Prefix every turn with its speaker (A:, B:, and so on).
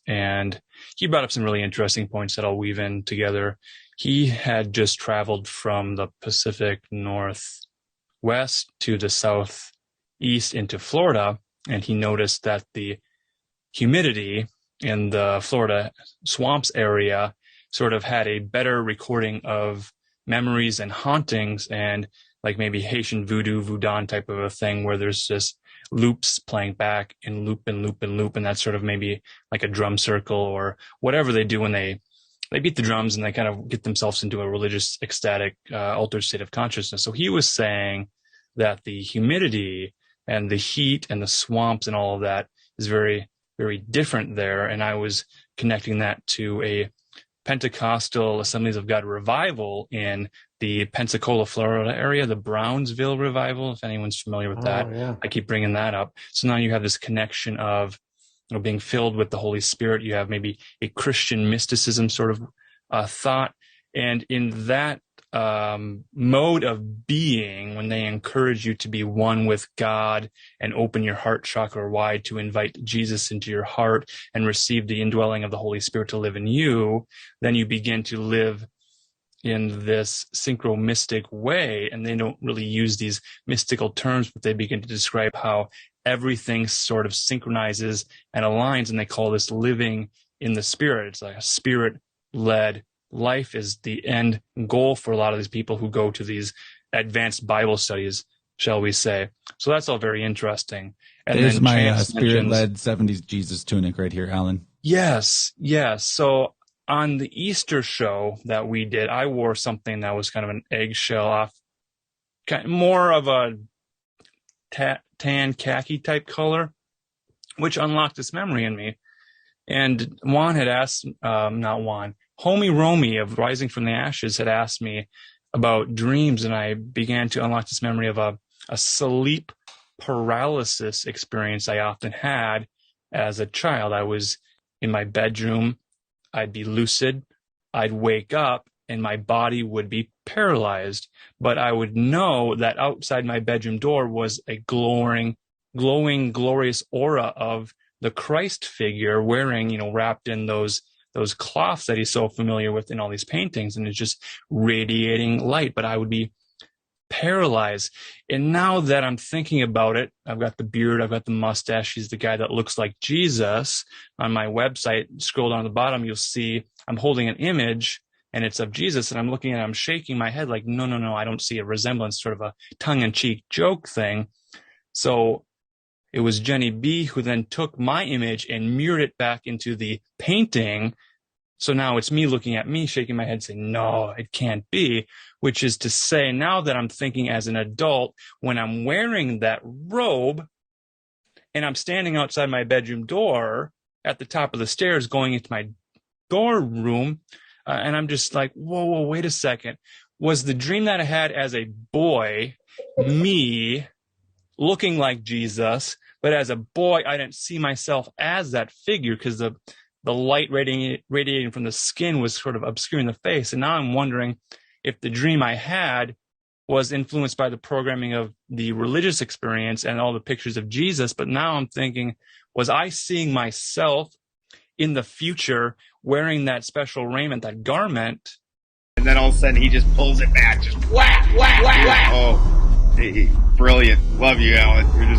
A: And he brought up some really interesting points that I'll weave in together. He had just traveled from the Pacific Northwest to the Southeast into Florida, and he noticed that the humidity in the Florida swamps area sort of had a better recording of memories and hauntings, and like maybe Haitian voodoo type of a thing where there's just loops playing back in loop and loop and loop, and that's sort of maybe like a drum circle or whatever they do when they beat the drums and they kind of get themselves into a religious, ecstatic, altered state of consciousness. So he was saying that the humidity and the heat and the swamps and all of that is very, very different there. And I was connecting that to a Pentecostal Assemblies of God revival in the Pensacola, Florida area, the Brownsville revival, if anyone's familiar with that.
B: Yeah.
A: I keep bringing that up. So now you have this connection of being filled with the Holy Spirit. You have maybe a Christian mysticism sort of thought. And in that mode of being, when they encourage you to be one with God and open your heart chakra wide to invite Jesus into your heart and receive the indwelling of the Holy Spirit to live in you, then you begin to live in this synchro-mystic way. And they don't really use these mystical terms, but they begin to describe how everything sort of synchronizes and aligns, and they call this living in the Spirit. It's like a Spirit-led life is the end goal for a lot of these people who go to these advanced Bible studies, shall we say. So that's all very interesting. And
C: there's
A: then
C: my Spirit-led 70s Jesus tunic right here, Alan.
A: Yes. So on the Easter show that we did, I wore something that was kind of an eggshell off, more of a tan khaki type color, which unlocked this memory in me. And Juan had asked, not Juan, Homie Romy of Rising from the Ashes had asked me about dreams, and I began to unlock this memory of a sleep paralysis experience I often had as a child. I was in my bedroom, I'd be lucid, I'd wake up, and my body would be paralyzed. But I would know that outside my bedroom door was a glowing, glorious aura of the Christ figure wearing, wrapped in those cloths that he's so familiar with in all these paintings, and it's just radiating light, but I would be paralyzed. And now that I'm thinking about it, I've got the beard, I've got the mustache. He's the guy that looks like Jesus. On my website, scroll down to the bottom, you'll see I'm holding an image, and it's of Jesus, and I'm looking at it, I'm shaking my head like, no, I don't see a resemblance, sort of a tongue-in-cheek joke thing. So it was Jenny B who then took my image and mirrored it back into the painting. So now it's me looking at me, shaking my head, saying, no, it can't be, which is to say, now that I'm thinking as an adult, when I'm wearing that robe and I'm standing outside my bedroom door at the top of the stairs going into my dorm room, and I'm just like, whoa, wait a second. Was the dream that I had as a boy, me looking like Jesus, but as a boy, I didn't see myself as that figure because the light radiating from the skin was sort of obscuring the face. And now I'm wondering if the dream I had was influenced by the programming of the religious experience and all the pictures of Jesus. But now I'm thinking, was I seeing myself in the future wearing that special raiment, that garment?
D: And then all of a sudden he just pulls it back, just whack. Oh, brilliant. Love you, Alan. You're just